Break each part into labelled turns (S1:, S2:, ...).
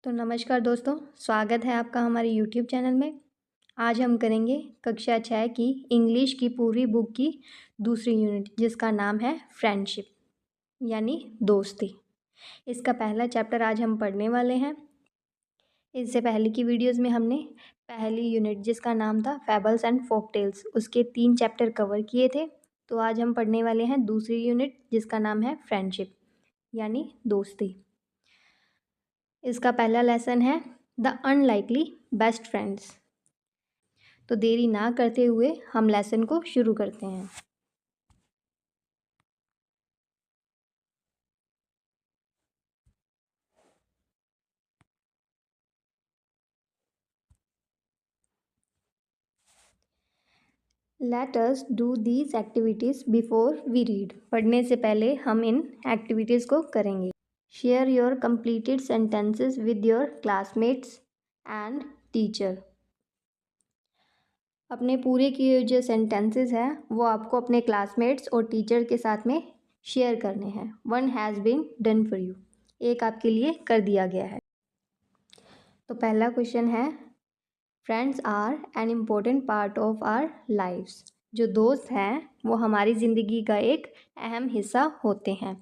S1: तो नमस्कार दोस्तों, स्वागत है आपका हमारे यूट्यूब चैनल में। आज हम करेंगे कक्षा 6 की इंग्लिश की पूरी बुक की दूसरी यूनिट, जिसका नाम है फ्रेंडशिप यानी दोस्ती। इसका पहला चैप्टर आज हम पढ़ने वाले हैं। इससे पहले की वीडियोस में हमने पहली यूनिट, जिसका नाम था फैबल्स एंड फोक टेल्स, उसके 3 चैप्टर कवर किए थे। तो आज हम पढ़ने वाले हैं दूसरी यूनिट, जिसका नाम है फ्रेंडशिप यानी दोस्ती। इसका पहला लेसन है द अनलाइकली बेस्ट फ्रेंड्स। तो देरी ना करते हुए हम लेसन को शुरू करते हैं। Let us do these activities before we read. पढ़ने से पहले हम इन एक्टिविटीज़ को करेंगे। Share your completed sentences with your classmates and teacher. अपने पूरे किए जो सेंटेंसेस हैं वो आपको अपने क्लासमेट्स और टीचर के साथ में शेयर करने हैं। 1 has been done for you, एक आपके लिए कर दिया गया है। तो पहला क्वेश्चन है, friends are an important part of our lifes. जो दोस्त हैं वो हमारी ज़िंदगी का एक अहम हिस्सा होते हैं।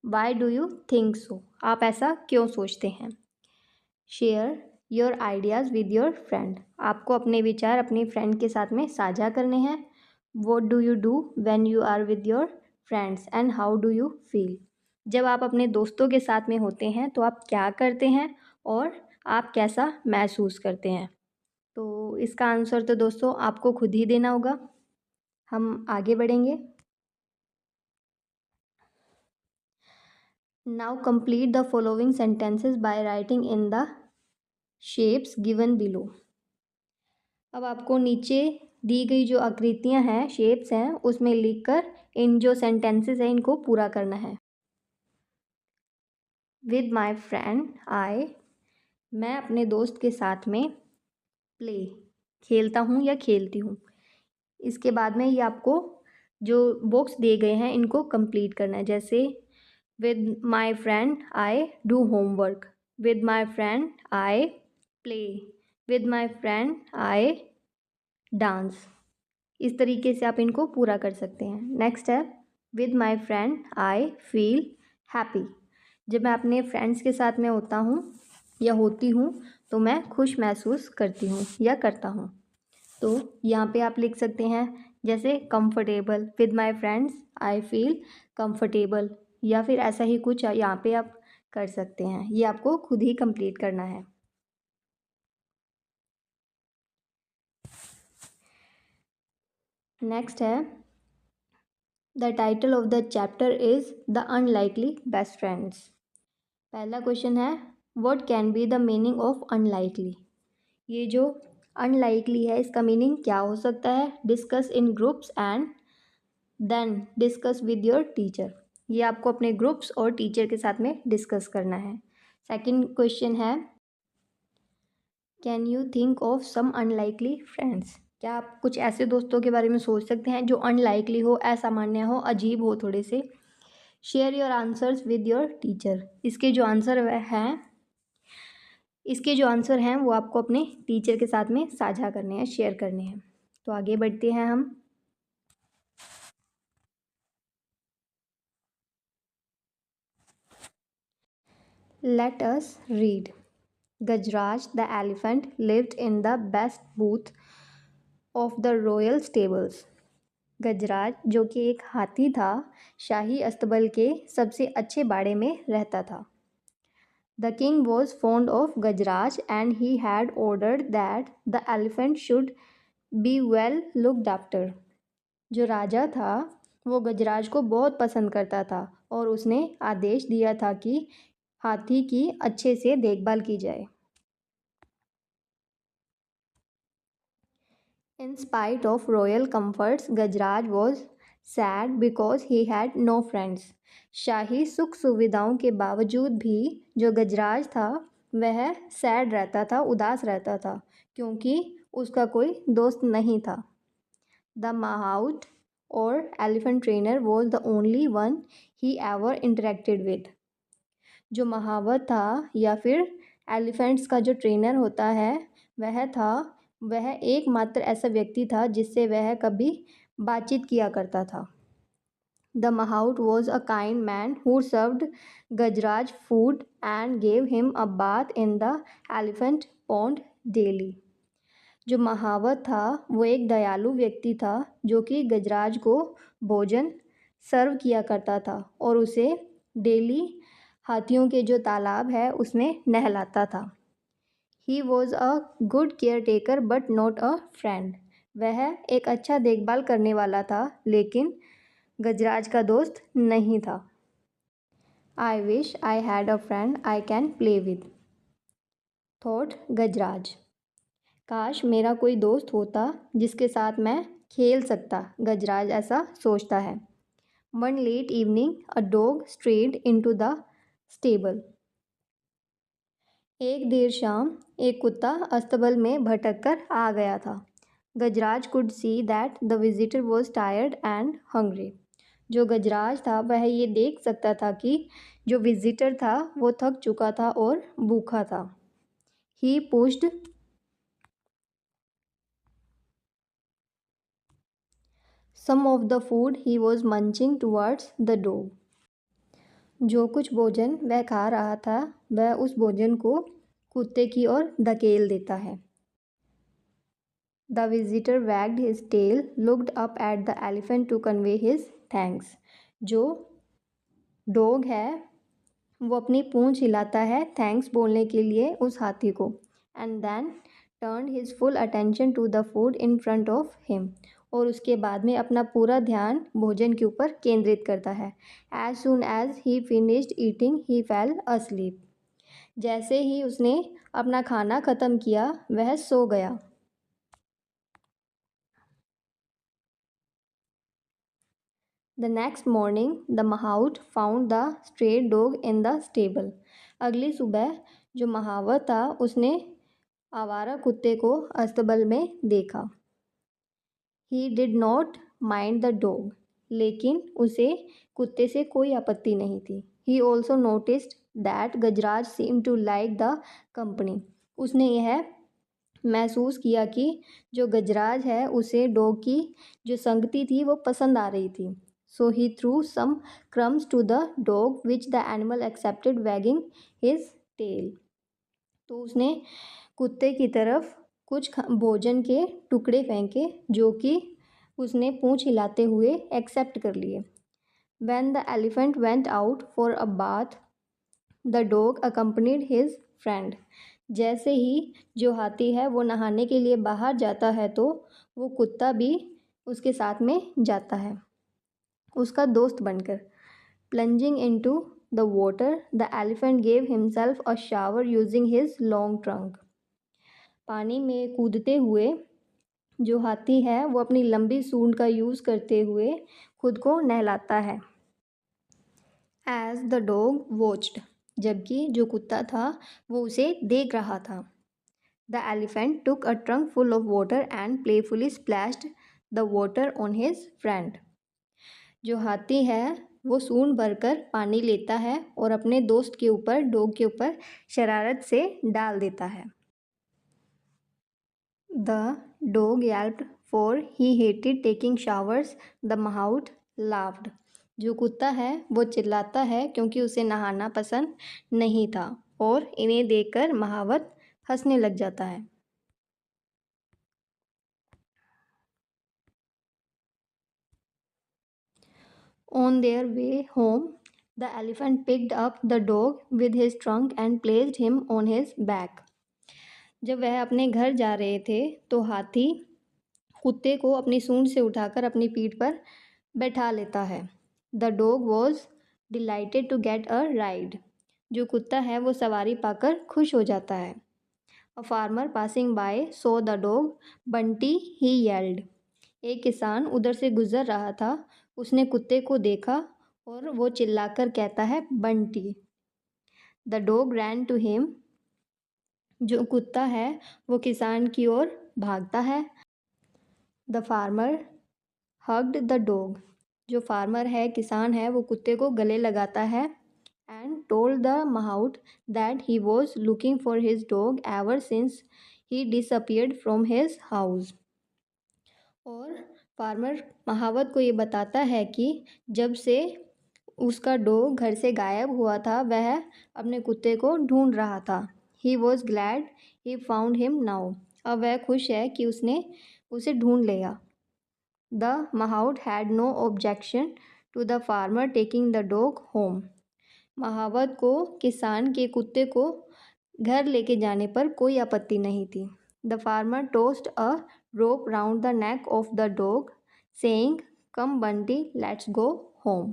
S1: Why do you think so, आप ऐसा क्यों सोचते हैं। Share your ideas with your friend, आपको अपने विचार अपने फ्रेंड के साथ में साझा करने हैं। What do you do when you are with your friends and how do you feel, जब आप अपने दोस्तों के साथ में होते हैं तो आप क्या करते हैं और आप कैसा महसूस करते हैं। तो इसका आंसर तो दोस्तों आपको खुद ही देना होगा। हम आगे बढ़ेंगे। Now complete the following sentences by writing in the shapes given below. अब आपको नीचे दी गई जो आकृतियां हैं, शेप्स हैं, उसमें लिखकर इन जो सेंटेंसेस हैं इनको पूरा करना है। विद माई फ्रेंड आई, मैं अपने दोस्त के साथ में प्ले, खेलता हूँ या खेलती हूँ। इसके बाद में ये आपको जो बॉक्स दिए गए हैं इनको कंप्लीट करना है। जैसे with my friend I do homework, with my friend I play, with my friend I dance. इस तरीके से आप इनको पूरा कर सकते हैं। नेक्स्ट है, with my friend I feel happy, जब मैं अपने फ्रेंड्स के साथ में होता हूँ या होती हूँ तो मैं खुश महसूस करती हूँ या करता हूँ। तो यहाँ पे आप लिख सकते हैं जैसे comfortable, with my friends I feel comfortable, या फिर ऐसा ही कुछ यहाँ पे आप कर सकते हैं। ये आपको खुद ही कंप्लीट करना है। नेक्स्ट है, the title of the chapter is the unlikely best friends. पहला क्वेश्चन है, what can be the meaning of unlikely. ये जो अनलाइकली है इसका मीनिंग क्या हो सकता है। Discuss in groups and then discuss with your teacher, ये आपको अपने ग्रुप्स और टीचर के साथ में डिस्कस करना है। सेकंड क्वेश्चन है, can you think of some unlikely friends, क्या आप कुछ ऐसे दोस्तों के बारे में सोच सकते हैं जो अनलाइकली हो, असामान्य हो, अजीब हो थोड़े से। Share your answers with your teacher, इसके जो आंसर हैं वो आपको अपने टीचर के साथ में साझा करने हैं, शेयर करने हैं। तो आगे बढ़ते हैं हम। Let us read. Gajraj the elephant lived in the best booth of the royal stables. Gajraj जो कि एक हाथी था, शाही अस्तबल के सबसे अच्छे बाड़े में रहता था। The king was fond of Gajraj and he had ordered that the elephant should be well looked after. जो राजा था वो गजराज को बहुत पसंद करता था और उसने आदेश दिया था कि हाथी की अच्छे से देखभाल की जाए। In spite of royal comforts, Gajraj was sad because he had no friends. शाही सुख सुविधाओं के बावजूद भी जो गजराज था वह सैड रहता था, उदास रहता था, क्योंकि उसका कोई दोस्त नहीं था। The Mahout or elephant trainer was the only one he ever interacted with. जो महावत था या फिर एलिफेंट्स का जो ट्रेनर होता है वह एकमात्र ऐसा व्यक्ति था जिससे वह कभी बातचीत किया करता था। The Mahout was a kind man who served Gajraj food and gave him a bath in the elephant pond daily. जो महावत था वो एक दयालु व्यक्ति था जो कि गजराज को भोजन सर्व किया करता था और उसे डेली हाथियों के जो तालाब है उसमें नहलाता था। He was a good caretaker but not a friend. वह एक अच्छा देखभाल करने वाला था लेकिन गजराज का दोस्त नहीं था। I wish I had a friend I can play with. Thought गजराज। काश मेरा कोई दोस्त होता जिसके साथ मैं खेल सकता, गजराज ऐसा सोचता है। One late evening, a dog strayed into the stable. एक देर शाम एक कुत्ता अस्तबल में भटक कर आ गया था। गजराज could see that the visitor was tired and hungry. जो गजराज था वह ये देख सकता था कि जो विजिटर था वो थक चुका था और भूखा था। He pushed some of the food he was munching towards the dog. जो कुछ भोजन वह खा रहा था वह उस भोजन को कुत्ते की ओर धकेल देता है। The visitor wagged his tail, looked up at the elephant to convey his thanks. जो डॉग है वो अपनी पूंछ हिलाता है थैंक्स बोलने के लिए उस हाथी को। And then turn his full attention to the food in front of him. और उसके बाद में अपना पूरा ध्यान भोजन के ऊपर केंद्रित करता है। As soon as he finished eating he fell asleep. जैसे ही उसने अपना खाना ख़त्म किया वह सो गया। The next morning, the Mahout found the stray dog in the stable. अगली सुबह जो महावत था उसने आवारा कुत्ते को अस्तबल में देखा। He did not mind the dog, लेकिन उसे कुत्ते से कोई आपत्ति नहीं थी। He also noticed that Gajraj seemed to like the company. उसने यह महसूस किया कि जो गजराज है उसे डॉग की जो संगति थी वो पसंद आ रही थी। So he threw some crumbs to the dog, which the animal accepted, wagging his tail. तो उसने कुत्ते की तरफ कुछ भोजन के टुकड़े फेंके जो कि उसने पूंछ हिलाते हुए एक्सेप्ट कर लिए। When the elephant went out for a bath, the dog accompanied his friend. जैसे ही जो हाथी है वो नहाने के लिए बाहर जाता है तो वो कुत्ता भी उसके साथ में जाता है उसका दोस्त बनकर। Plunging into the water, the elephant gave himself a shower using his long trunk. पानी में कूदते हुए जो हाथी है वो अपनी लंबी सूंड का यूज़ करते हुए खुद को नहलाता है। As the dog watched, जबकि जो कुत्ता था वो उसे देख रहा था। The elephant took a trunk full of water and playfully splashed the water on his friend. जो हाथी है वो सूंड भरकर पानी लेता है और अपने दोस्त के ऊपर डॉग के ऊपर शरारत से डाल देता है। The dog yelped for he hated taking showers. The Mahout laughed. जो कुत्ता है वो चिल्लाता है क्योंकि उसे नहाना पसंद नहीं था और इन्हें देखकर महावत हंसने लग जाता है। On their way home, the elephant picked up the dog with his trunk and placed him on his back. जब वह अपने घर जा रहे थे तो हाथी कुत्ते को अपनी सूंड से उठाकर अपनी पीठ पर बैठा लेता है। The dog was delighted to get a ride. जो कुत्ता है वो सवारी पाकर खुश हो जाता है। A farmer passing by saw the dog. Bunty, he yelled. एक किसान उधर से गुजर रहा था उसने कुत्ते को देखा और वो चिल्लाकर कहता है Bunty. The dog ran to him. जो कुत्ता है वो किसान की ओर भागता है। The farmer hugged the dog. जो फार्मर है किसान है वो कुत्ते को गले लगाता है। and told the mahout that he was looking for his dog ever since he disappeared from his house. और फार्मर महावत को ये बताता है कि जब से उसका डॉग घर से गायब हुआ था वह अपने कुत्ते को ढूंढ रहा था. He was glad he found him now. अब वह खुश है कि उसने उसे ढूंढ लिया. The mahout had no objection to the farmer taking the dog home. महावत को किसान के कुत्ते को घर लेके जाने पर कोई आपत्ति नहीं थी. The farmer tossed a rope round the neck of the dog, saying, "Come Bunty, let's go home."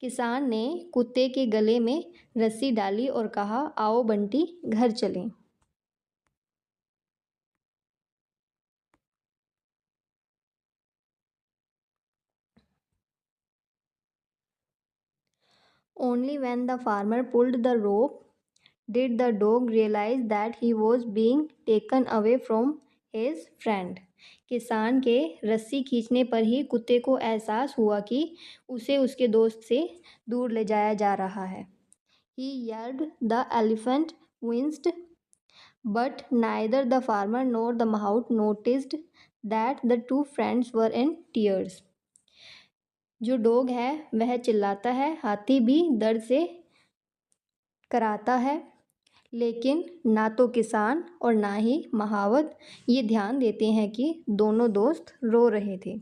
S1: किसान ने कुत्ते के गले में रस्सी डाली और कहा, आओ बंटी, घर चलें. Only when the farmer pulled the rope did the dog realize that he was being taken away from his friend. किसान के रस्सी खींचने पर ही कुत्ते को एहसास हुआ कि उसे उसके दोस्त से दूर ले जाया जा रहा है. He yelled, the elephant winced, but neither the farmer nor the mahout noticed that the two friends were in tears. जो डॉग है वह चिल्लाता है, हाथी भी दर्द से कराता है, लेकिन ना तो किसान और ना ही महावत ये ध्यान देते हैं कि दोनों दोस्त रो रहे थे.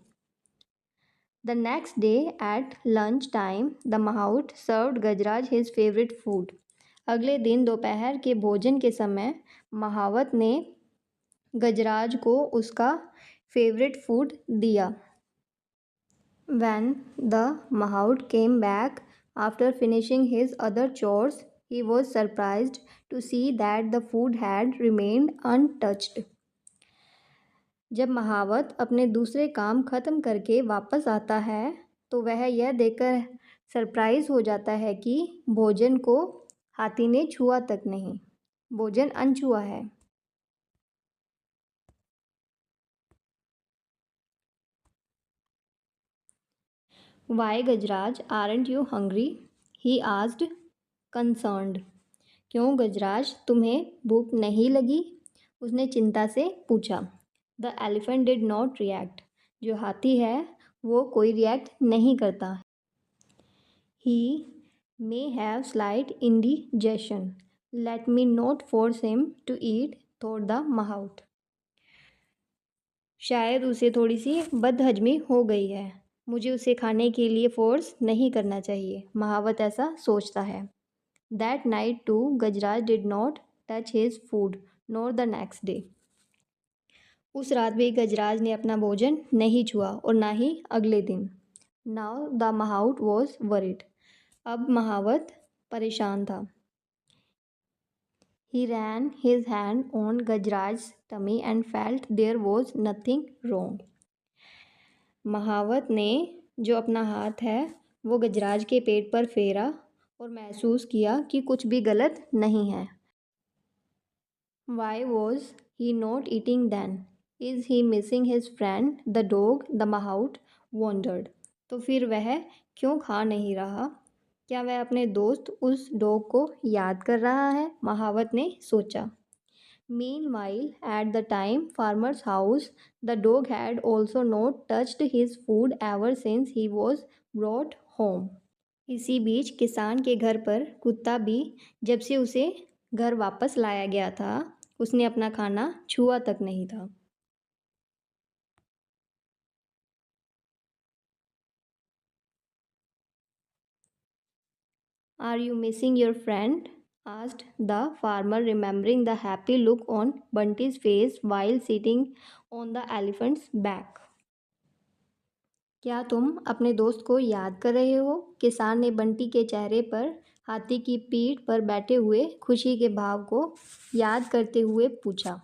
S1: The next day at lunch time, the mahout served Gajraj his favorite food. अगले दिन दोपहर के भोजन के समय महावत ने गजराज को उसका फेवरेट फूड दिया. When the mahout came back after finishing his other chores, he was surprised to see that the food had remained untouched. जब महावत अपने दूसरे काम ख़त्म करके वापस आता है तो वह यह देखकर सरप्राइज हो जाता है कि भोजन को हाथी ने छुआ तक नहीं. भोजन अनछुआ है. Why Gajraj aren't you hungry? He asked, concerned. क्यों गजराज, तुम्हें भूख नहीं लगी? उसने चिंता से पूछा. The elephant did not react. जो हाथी है वो कोई रिएक्ट नहीं करता. He may have slight indigestion. Let me not force him to eat, thought the mahout. शायद उसे थोड़ी सी बदहजमी हो गई है. मुझे उसे खाने के लिए फोर्स नहीं करना चाहिए. महावत ऐसा सोचता है. That night too, Gajraj did not touch his food, nor the next day. उस रात भी गजराज ने अपना भोजन नहीं छुआ और ना ही अगले दिन. Now the mahout was worried. अब महावत परेशान था. He ran his hand on Gajraj's tummy and felt there was nothing wrong. महावत ने जो अपना हाथ है वो गजराज के पेट पर फेरा और महसूस किया कि कुछ भी गलत नहीं है. Why was he not eating then? Is he missing his friend, the dog? The mahout wondered. तो फिर वह क्यों खा नहीं रहा? क्या वह अपने दोस्त उस डॉग को याद कर रहा है? महावत ने सोचा. Meanwhile, at the time farmer's house, the dog had also not touched his food ever since he was brought home. इसी बीच किसान के घर पर कुत्ता भी जब से उसे घर वापस लाया गया था उसने अपना खाना छुआ तक नहीं था. Are you missing your friend? asked the farmer, remembering the happy look on Bunty's face while sitting on the elephant's back. क्या तुम अपने दोस्त को याद कर रहे हो? किसान ने बंटी के चेहरे पर हाथी की पीठ पर बैठे हुए खुशी के भाव को याद करते हुए पूछा.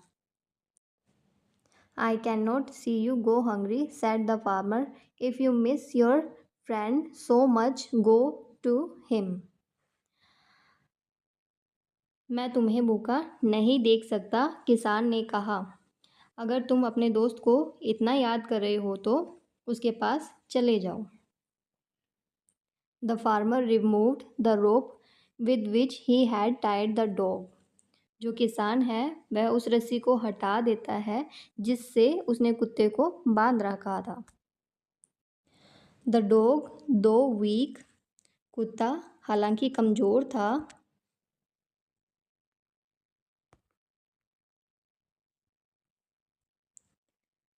S1: I cannot see you go hungry, said the farmer. If you miss your friend so much, go to him. मैं तुम्हें भूखा नहीं देख सकता, किसान ने कहा. अगर तुम अपने दोस्त को इतना याद कर रहे हो तो उसके पास चले जाओ. The farmer removed the rope with which he had tied the dog. जो किसान है वह उस रस्सी को हटा देता है जिससे उसने कुत्ते को बांध रखा था. The dog, though weak, कुत्ता हालांकि कमज़ोर था,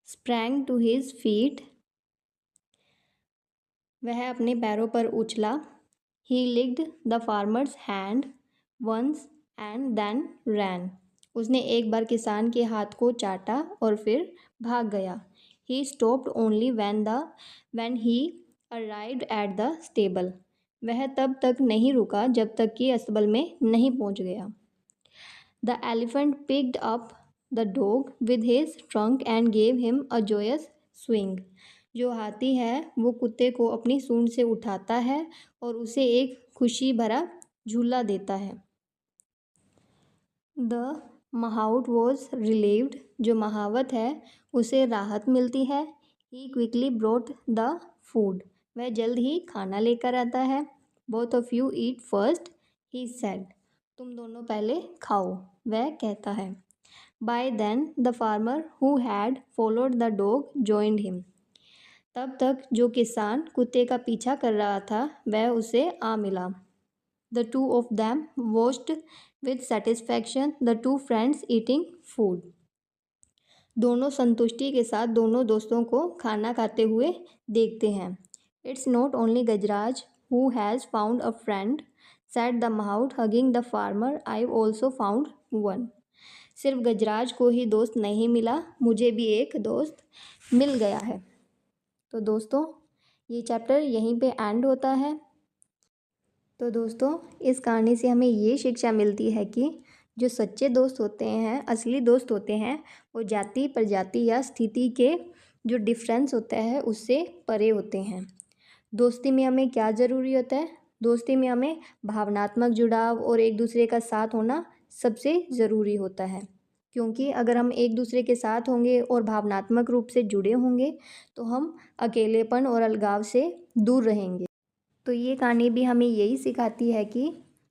S1: sprang to his feet, वह अपने पैरों पर उछला. He licked the farmer's hand once and then ran. उसने एक बार किसान के हाथ को चाटा और फिर भाग गया. He stopped only when he arrived at the stable. वह तब तक नहीं रुका जब तक कि अस्तबल में नहीं पहुंच गया. The elephant picked up the dog with his trunk and gave him a joyous swing. जो हाथी है वो कुत्ते को अपनी सूंड से उठाता है और उसे एक खुशी भरा झूला देता है. The mahout was relieved. जो महावत है उसे राहत मिलती है. He quickly brought the food. वह जल्द ही खाना लेकर आता है. Both of you eat first, he said. तुम दोनों पहले खाओ, वह कहता है. By then the farmer who had followed the dog joined him. तब तक जो किसान कुत्ते का पीछा कर रहा था वह उसे आ मिला. The two of them watched with satisfaction the two friends eating food. दोनों संतुष्टि के साथ दोनों दोस्तों को खाना खाते हुए देखते हैं. It's not only Gajraj who has found a friend, said the mahout hugging the farmer. I've also found one. सिर्फ गजराज को ही दोस्त नहीं मिला, मुझे भी एक दोस्त मिल गया है. तो दोस्तों ये चैप्टर यहीं पे एंड होता है. तो दोस्तों इस कहानी से हमें ये शिक्षा मिलती है कि जो सच्चे दोस्त होते हैं, असली दोस्त होते हैं, वो जाति प्रजाति या स्थिति के जो डिफरेंस होता है उससे परे होते हैं. दोस्ती में हमें क्या ज़रूरी होता है? दोस्ती में हमें भावनात्मक जुड़ाव और एक दूसरे का साथ होना सबसे ज़रूरी होता है. क्योंकि अगर हम एक दूसरे के साथ होंगे और भावनात्मक रूप से जुड़े होंगे तो हम अकेलेपन और अलगाव से दूर रहेंगे. तो ये कहानी भी हमें यही सिखाती है कि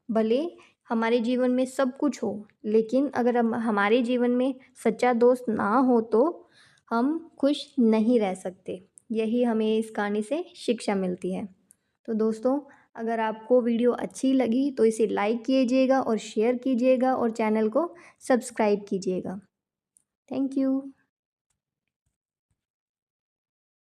S1: भले हमारे जीवन में सब कुछ हो, लेकिन अगर हमारे जीवन में सच्चा दोस्त ना हो तो हम खुश नहीं रह सकते. यही हमें इस कहानी से शिक्षा मिलती है. तो दोस्तों अगर आपको वीडियो अच्छी लगी तो इसे लाइक कीजिएगा और शेयर कीजिएगा और चैनल को सब्सक्राइब कीजिएगा. Thank you.